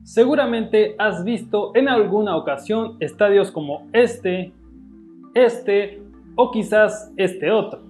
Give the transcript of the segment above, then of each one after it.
Seguramente has visto en alguna ocasión estadios como este o quizás este otro.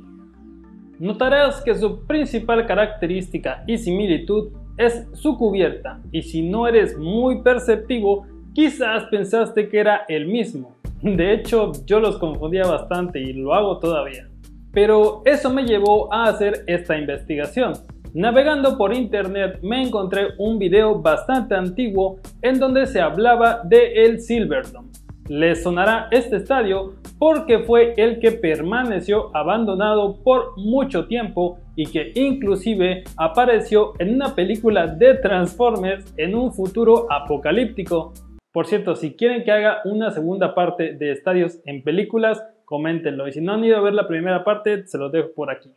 Notarás que su principal característica y similitud es su cubierta, y si no eres muy perceptivo, quizás pensaste que era el mismo. De hecho, yo los confundía bastante y lo hago todavía. Pero eso me llevó a hacer esta investigación. Navegando por internet me encontré un video bastante antiguo en donde se hablaba de el Silverdome. Les sonará este estadio porque fue el que permaneció abandonado por mucho tiempo y que inclusive apareció en una película de Transformers en un futuro apocalíptico. Por cierto, si quieren que haga una segunda parte de estadios en películas, coméntenlo, y si no han ido a ver la primera parte, se los dejo por aquí.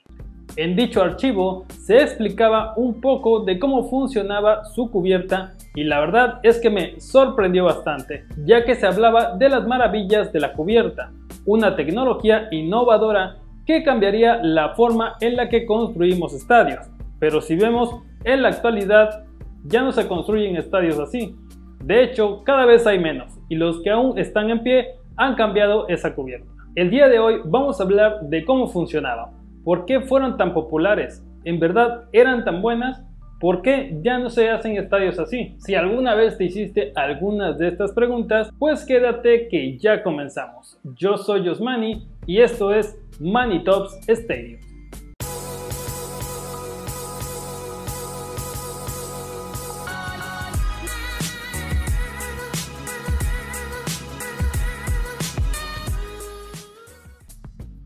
En dicho archivo se explicaba un poco de cómo funcionaba su cubierta y la verdad es que me sorprendió bastante, ya que se hablaba de las maravillas de la cubierta, una tecnología innovadora que cambiaría la forma en la que construimos estadios. Pero si vemos, en la actualidad ya no se construyen estadios así. De hecho, cada vez hay menos y los que aún están en pie han cambiado esa cubierta. El día de hoy vamos a hablar de cómo funcionaba. ¿Por qué fueron tan populares? ¿En verdad eran tan buenas? ¿Por qué ya no se hacen estadios así? Si alguna vez te hiciste algunas de estas preguntas, pues quédate que ya comenzamos. Yo soy Osmani y esto es Manitops Stadium.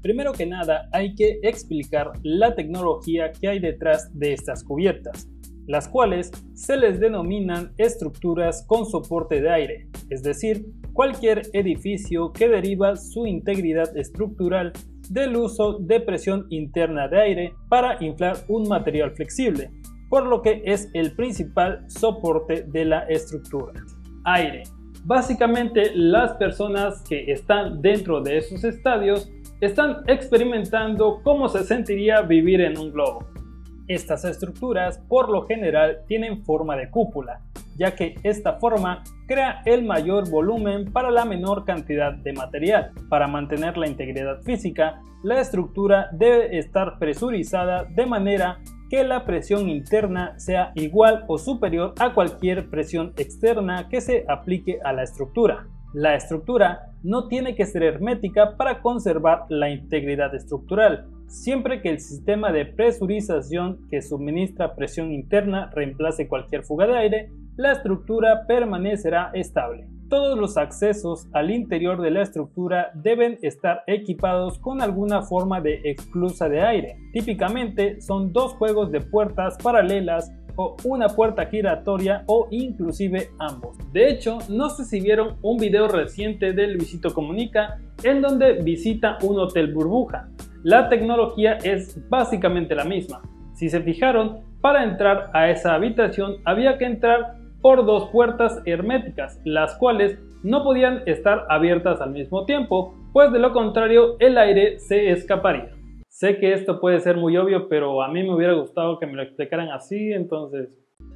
Primero que nada hay que explicar la tecnología que hay detrás de estas cubiertas, las cuales se les denominan estructuras con soporte de aire, es decir, cualquier edificio que deriva su integridad estructural del uso de presión interna de aire para inflar un material flexible, por lo que es el principal soporte de la estructura. Aire. Básicamente las personas que están dentro de esos estadios están experimentando cómo se sentiría vivir en un globo. Estas estructuras por lo general tienen forma de cúpula, ya que esta forma crea el mayor volumen para la menor cantidad de material. Para mantener la integridad física, la estructura debe estar presurizada de manera que la presión interna sea igual o superior a cualquier presión externa que se aplique a la estructura. La estructura no tiene que ser hermética para conservar la integridad estructural, siempre que el sistema de presurización que suministra presión interna reemplace cualquier fuga de aire, la estructura permanecerá estable. Todos los accesos al interior de la estructura deben estar equipados con alguna forma de esclusa de aire. Típicamente son dos juegos de puertas paralelas o una puerta giratoria o inclusive ambos. De hecho, no sé si vieron un video reciente de Luisito Comunica en donde visita un hotel burbuja. La tecnología es básicamente la misma. Si se fijaron, para entrar a esa habitación había que entrar por dos puertas herméticas, las cuales no podían estar abiertas al mismo tiempo, pues de lo contrario el aire se escaparía. Sé que esto puede ser muy obvio, pero a mí me hubiera gustado que me lo explicaran así, entonces.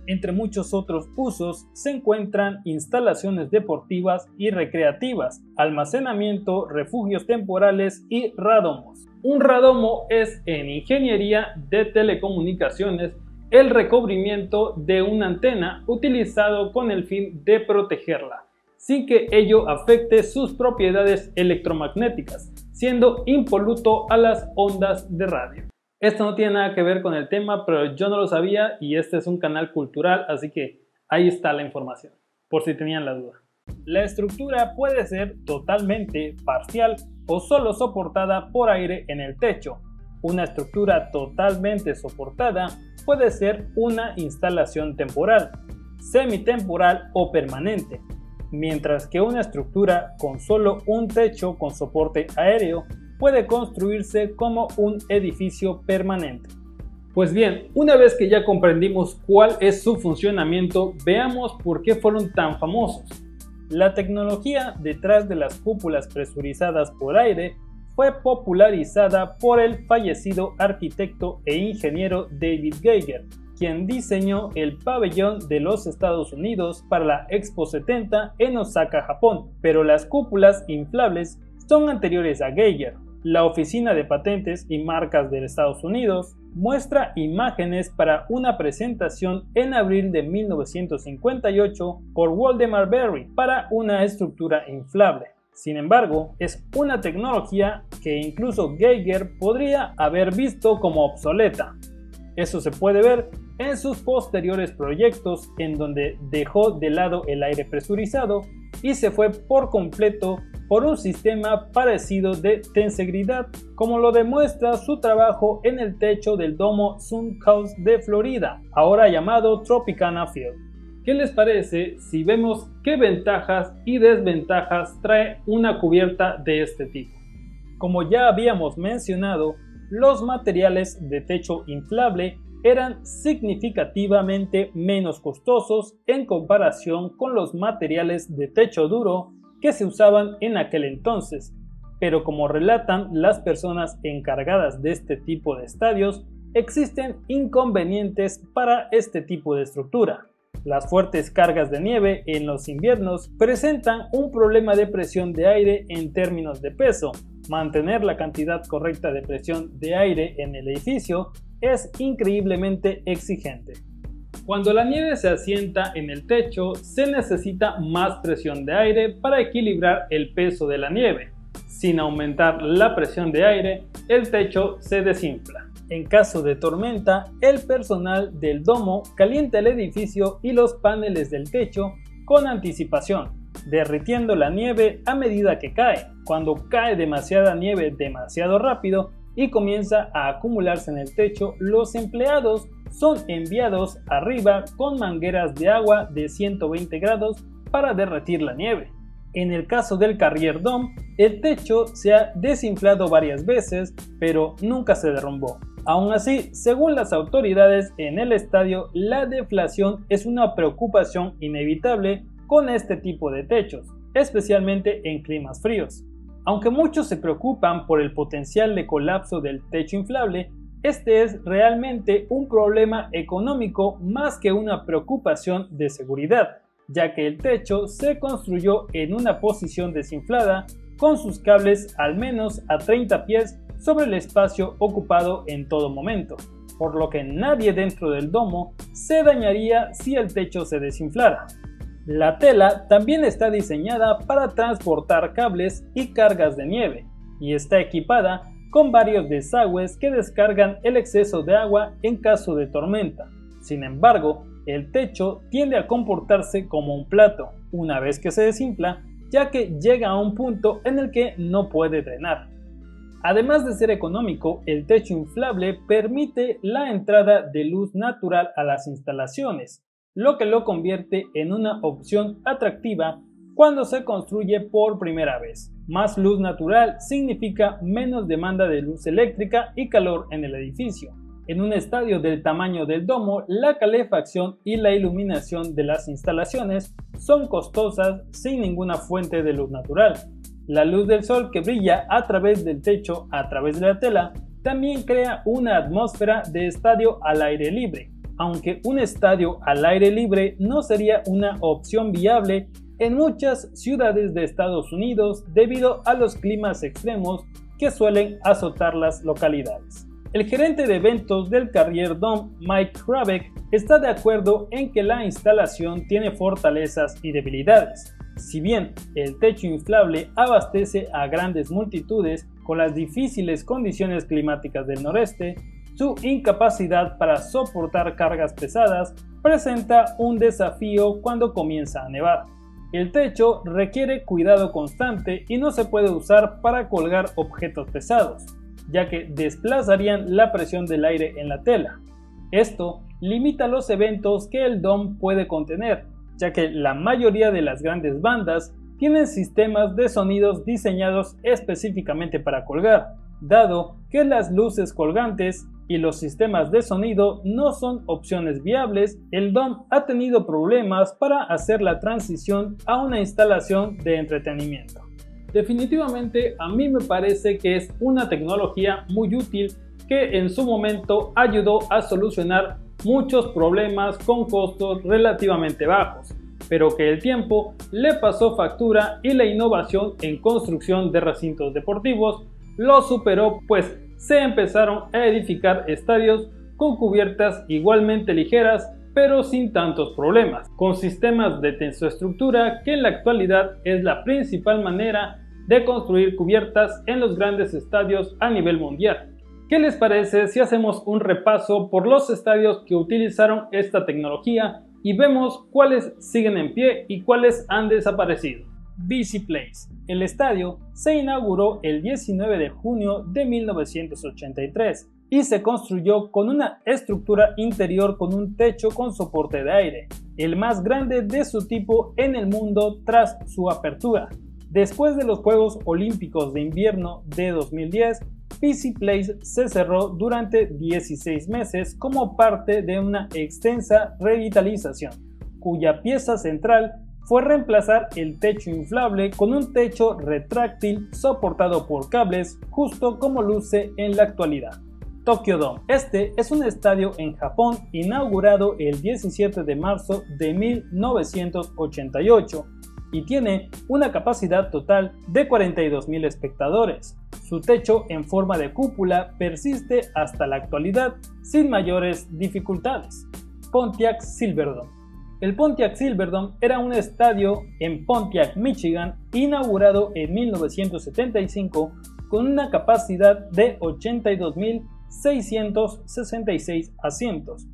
Entre muchos otros usos se encuentran instalaciones deportivas y recreativas, almacenamiento, refugios temporales y radomos. Un radomo es en ingeniería de telecomunicaciones el recubrimiento de una antena utilizado con el fin de protegerla, sin que ello afecte sus propiedades electromagnéticas, siendo impoluto a las ondas de radio. Esto no tiene nada que ver con el tema, pero yo no lo sabía y este es un canal cultural, así que ahí está la información, por si tenían la duda. La estructura puede ser totalmente, parcial o solo soportada por aire en el techo. Una estructura totalmente soportada puede ser una instalación temporal, semitemporal o permanente, mientras que una estructura con solo un techo con soporte aéreo puede construirse como un edificio permanente. Pues bien, una vez que ya comprendimos cuál es su funcionamiento, veamos por qué fueron tan famosos. La tecnología detrás de las cúpulas presurizadas por aire fue popularizada por el fallecido arquitecto e ingeniero David Geiger, quien diseñó el pabellón de los Estados Unidos para la Expo 70 en Osaka, Japón, pero las cúpulas inflables son anteriores a Geiger. La Oficina de Patentes y Marcas de Estados Unidos muestra imágenes para una presentación en abril de 1958 por Waldemar Berry para una estructura inflable. Sin embargo, es una tecnología que incluso Geiger podría haber visto como obsoleta. Eso se puede ver en sus posteriores proyectos, en donde dejó de lado el aire presurizado y se fue por completo por un sistema parecido de tensegridad, como lo demuestra su trabajo en el techo del domo Suncoast de Florida, ahora llamado Tropicana Field. ¿Qué les parece si vemos qué ventajas y desventajas trae una cubierta de este tipo? Como ya habíamos mencionado, los materiales de techo inflable eran significativamente menos costosos en comparación con los materiales de techo duro que se usaban en aquel entonces, pero como relatan las personas encargadas de este tipo de estadios, existen inconvenientes para este tipo de estructura. Las fuertes cargas de nieve en los inviernos presentan un problema de presión de aire en términos de peso. Mantener la cantidad correcta de presión de aire en el edificio es increíblemente exigente. Cuando la nieve se asienta en el techo, se necesita más presión de aire para equilibrar el peso de la nieve. Sin aumentar la presión de aire, el techo se desinfla. En caso de tormenta, el personal del domo calienta el edificio y los paneles del techo con anticipación, derritiendo la nieve a medida que cae. Cuando cae demasiada nieve demasiado rápido y comienza a acumularse en el techo, los empleados son enviados arriba con mangueras de agua de 120 grados para derretir la nieve. En el caso del Carrier Dome, el techo se ha desinflado varias veces, pero nunca se derrumbó. Aún así, según las autoridades en el estadio, la deflación es una preocupación inevitable con este tipo de techos, especialmente en climas fríos. Aunque muchos se preocupan por el potencial de colapso del techo inflable, este es realmente un problema económico más que una preocupación de seguridad, ya que el techo se construyó en una posición desinflada con sus cables al menos a 30 pies sobre el espacio ocupado en todo momento, por lo que nadie dentro del domo se dañaría si el techo se desinflara. La tela también está diseñada para transportar cables y cargas de nieve, y está equipada con varios desagües que descargan el exceso de agua en caso de tormenta. Sin embargo, el techo tiende a comportarse como un plato una vez que se desinfla, ya que llega a un punto en el que no puede drenar. Además de ser económico, el techo inflable permite la entrada de luz natural a las instalaciones, lo que lo convierte en una opción atractiva cuando se construye por primera vez. Más luz natural significa menos demanda de luz eléctrica y calor en el edificio. En un estadio del tamaño del domo, la calefacción y la iluminación de las instalaciones son costosas sin ninguna fuente de luz natural. La luz del sol que brilla a través del techo, a través de la tela, también crea una atmósfera de estadio al aire libre, aunque un estadio al aire libre no sería una opción viable en muchas ciudades de Estados Unidos debido a los climas extremos que suelen azotar las localidades. El gerente de eventos del Carrier Dome, Mike Hrabeck, está de acuerdo en que la instalación tiene fortalezas y debilidades. Si bien el techo inflable abastece a grandes multitudes con las difíciles condiciones climáticas del noreste, su incapacidad para soportar cargas pesadas presenta un desafío cuando comienza a nevar. El techo requiere cuidado constante y no se puede usar para colgar objetos pesados, ya que desplazarían la presión del aire en la tela. Esto limita los eventos que el Dome puede contener, ya que la mayoría de las grandes bandas tienen sistemas de sonidos diseñados específicamente para colgar. Dado que las luces colgantes y los sistemas de sonido no son opciones viables, el Dome ha tenido problemas para hacer la transición a una instalación de entretenimiento. Definitivamente a mí me parece que es una tecnología muy útil que en su momento ayudó a solucionar muchos problemas con costos relativamente bajos, pero que el tiempo le pasó factura y la innovación en construcción de recintos deportivos lo superó, pues se empezaron a edificar estadios con cubiertas igualmente ligeras pero sin tantos problemas, con sistemas de tensoestructura que en la actualidad es la principal manera de construir cubiertas en los grandes estadios a nivel mundial. ¿Qué les parece si hacemos un repaso por los estadios que utilizaron esta tecnología y vemos cuáles siguen en pie y cuáles han desaparecido? BC Place. El estadio se inauguró el 19 de junio de 1983 y se construyó con una estructura interior con un techo con soporte de aire, el más grande de su tipo en el mundo tras su apertura. Después de los Juegos Olímpicos de Invierno de 2010, BC Place se cerró durante 16 meses como parte de una extensa revitalización, cuya pieza central fue reemplazar el techo inflable con un techo retráctil soportado por cables, justo como luce en la actualidad. Tokyo Dome. Este es un estadio en Japón inaugurado el 17 de marzo de 1988 y tiene una capacidad total de 42.000 espectadores. Su techo en forma de cúpula persiste hasta la actualidad sin mayores dificultades. Pontiac Silverdome. El Pontiac Silverdome era un estadio en Pontiac, Michigan, inaugurado en 1975 con una capacidad de 82.666 asientos.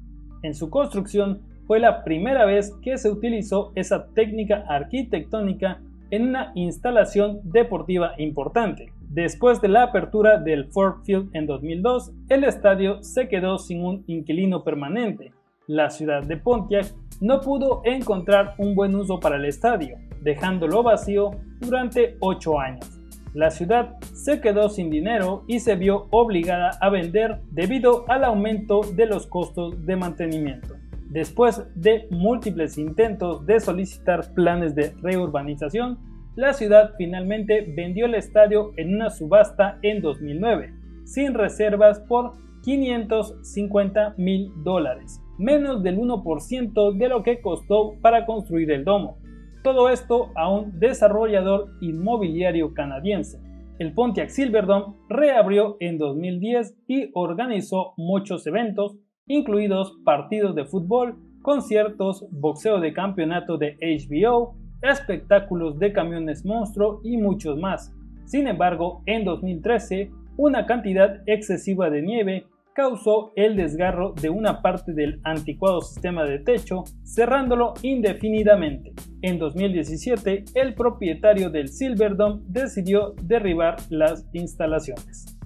En su construcción fue la primera vez que se utilizó esa técnica arquitectónica en una instalación deportiva importante. Después de la apertura del Ford Field en 2002, el estadio se quedó sin un inquilino permanente. La ciudad de Pontiac no pudo encontrar un buen uso para el estadio, dejándolo vacío durante 8 años. La ciudad se quedó sin dinero y se vio obligada a vender debido al aumento de los costos de mantenimiento. Después de múltiples intentos de solicitar planes de reurbanización, la ciudad finalmente vendió el estadio en una subasta en 2009, sin reservas por $550.000, menos del 1% de lo que costó para construir el domo. Todo esto a un desarrollador inmobiliario canadiense. El Pontiac Silverdome reabrió en 2010 y organizó muchos eventos, incluidos partidos de fútbol, conciertos, boxeo de campeonato de HBO, espectáculos de camiones monstruo y muchos más. Sin embargo, en 2013, una cantidad excesiva de nieve causó el desgarro de una parte del anticuado sistema de techo, cerrándolo indefinidamente. En 2017, el propietario del Silverdome decidió derribar las instalaciones.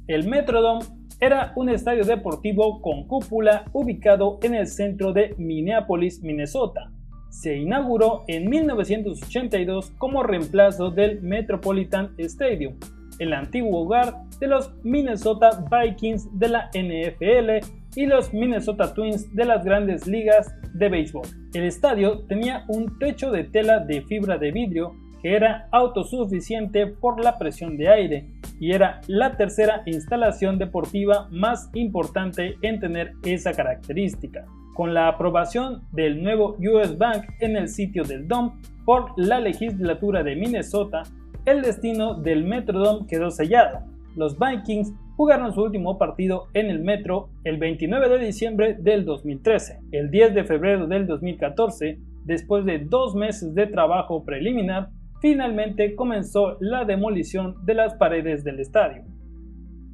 El Metrodome era un estadio deportivo con cúpula ubicado en el centro de Minneapolis, Minnesota. Se inauguró en 1982 como reemplazo del Metropolitan Stadium, el antiguo hogar de los Minnesota Vikings de la NFL y los Minnesota Twins de las grandes ligas de béisbol. El estadio tenía un techo de tela de fibra de vidrio que era autosuficiente por la presión de aire y era la tercera instalación deportiva más importante en tener esa característica. Con la aprobación del nuevo US Bank en el sitio del Dome por la legislatura de Minnesota, el destino del Metrodome quedó sellado. Los Vikings jugaron su último partido en el Metro el 29 de diciembre del 2013. El 10 de febrero del 2014, después de 2 meses de trabajo preliminar, finalmente comenzó la demolición de las paredes del estadio.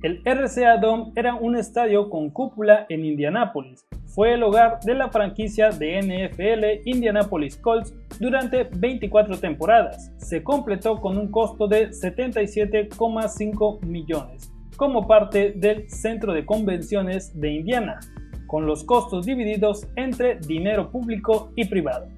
El RCA Dome era un estadio con cúpula en Indianápolis. Fue el hogar de la franquicia de NFL Indianapolis Colts durante 24 temporadas. Se completó con un costo de $77,5 millones, como parte del Centro de Convenciones de Indiana, con los costos divididos entre dinero público y privado.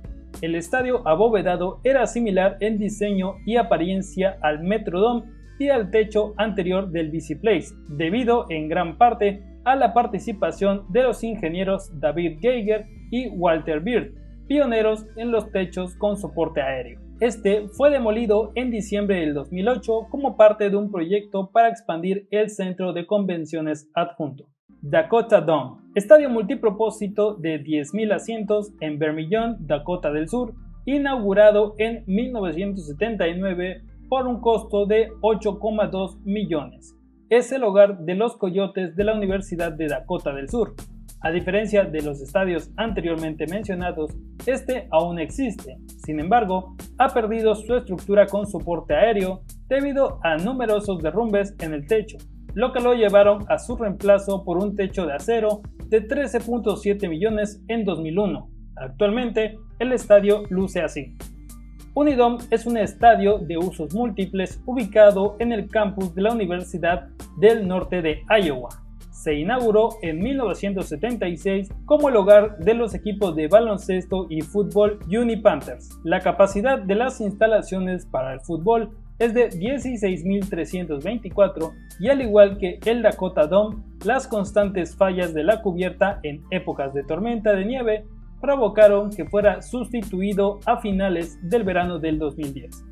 El estadio abovedado era similar en diseño y apariencia al Metrodome y al techo anterior del BC Place, debido en gran parte a la participación de los ingenieros David Geiger y Walter Bird, pioneros en los techos con soporte aéreo. Este fue demolido en diciembre del 2008 como parte de un proyecto para expandir el centro de convenciones adjunto. Dakota Dome, estadio multipropósito de 10.000 asientos en Vermillion, Dakota del Sur, inaugurado en 1979 por un costo de 8,2 millones. Es el hogar de los Coyotes de la Universidad de Dakota del Sur. A diferencia de los estadios anteriormente mencionados, este aún existe. Sin embargo, ha perdido su estructura con soporte aéreo debido a numerosos derrumbes en el techo, lo que lo llevaron a su reemplazo por un techo de acero de 13,7 millones en 2001. Actualmente, el estadio luce así. Unidome es un estadio de usos múltiples ubicado en el campus de la Universidad del Norte de Iowa. Se inauguró en 1976 como el hogar de los equipos de baloncesto y fútbol Uni Panthers. La capacidad de las instalaciones para el fútbol es de 16.324 y al igual que el Dakota Dome, las constantes fallas de la cubierta en épocas de tormenta de nieve provocaron que fuera sustituido a finales del verano del 2010.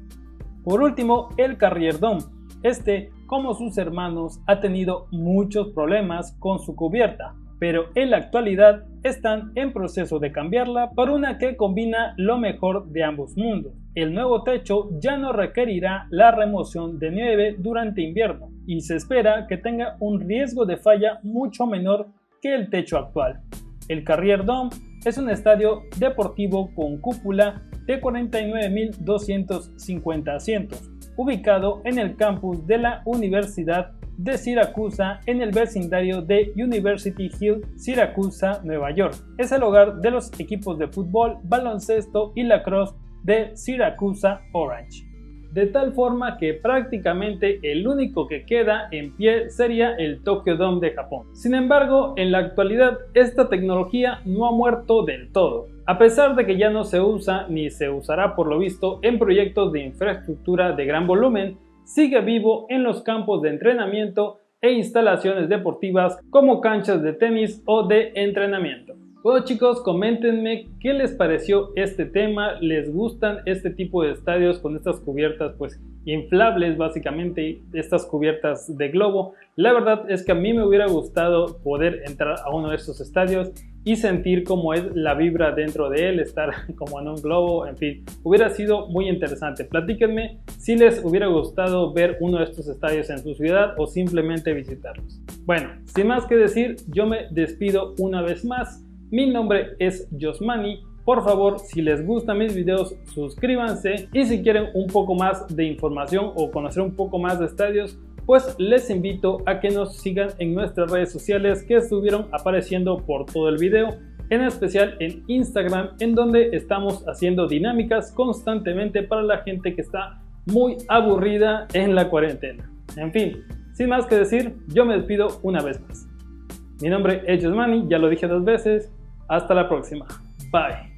Por último, el Carrier Dome. Este, como sus hermanos, ha tenido muchos problemas con su cubierta, pero en la actualidad están en proceso de cambiarla por una que combina lo mejor de ambos mundos. El nuevo techo ya no requerirá la remoción de nieve durante invierno y se espera que tenga un riesgo de falla mucho menor que el techo actual. El Carrier Dome es un estadio deportivo con cúpula de 49.250 asientos, ubicado en el campus de la Universidad de Siracusa en el vecindario de University Hill, Siracusa, Nueva York. Es el hogar de los equipos de fútbol, baloncesto y lacrosse de Siracusa Orange. De tal forma que prácticamente el único que queda en pie sería el Tokyo Dome de Japón. Sin embargo, en la actualidad esta tecnología no ha muerto del todo. A pesar de que ya no se usa ni se usará por lo visto en proyectos de infraestructura de gran volumen, sigue vivo en los campos de entrenamiento e instalaciones deportivas como canchas de tenis o de entrenamiento. Bueno chicos, coméntenme qué les pareció este tema. ¿Les gustan este tipo de estadios con estas cubiertas pues inflables, básicamente estas cubiertas de globo? La verdad es que a mí me hubiera gustado poder entrar a uno de estos estadios y sentir cómo es la vibra dentro de él, estar como en un globo, en fin, hubiera sido muy interesante. Platíquenme si les hubiera gustado ver uno de estos estadios en su ciudad o simplemente visitarlos. Bueno, sin más que decir, yo me despido una vez más. Mi nombre es Josmani. Por favor, si les gustan mis videos, suscríbanse y si quieren un poco más de información o conocer un poco más de estadios, pues les invito a que nos sigan en nuestras redes sociales que estuvieron apareciendo por todo el video, en especial en Instagram, en donde estamos haciendo dinámicas constantemente para la gente que está muy aburrida en la cuarentena. En fin, sin más que decir, yo me despido una vez más. Mi nombre es Josmani, ya lo dije 2 veces. Hasta la próxima. Bye.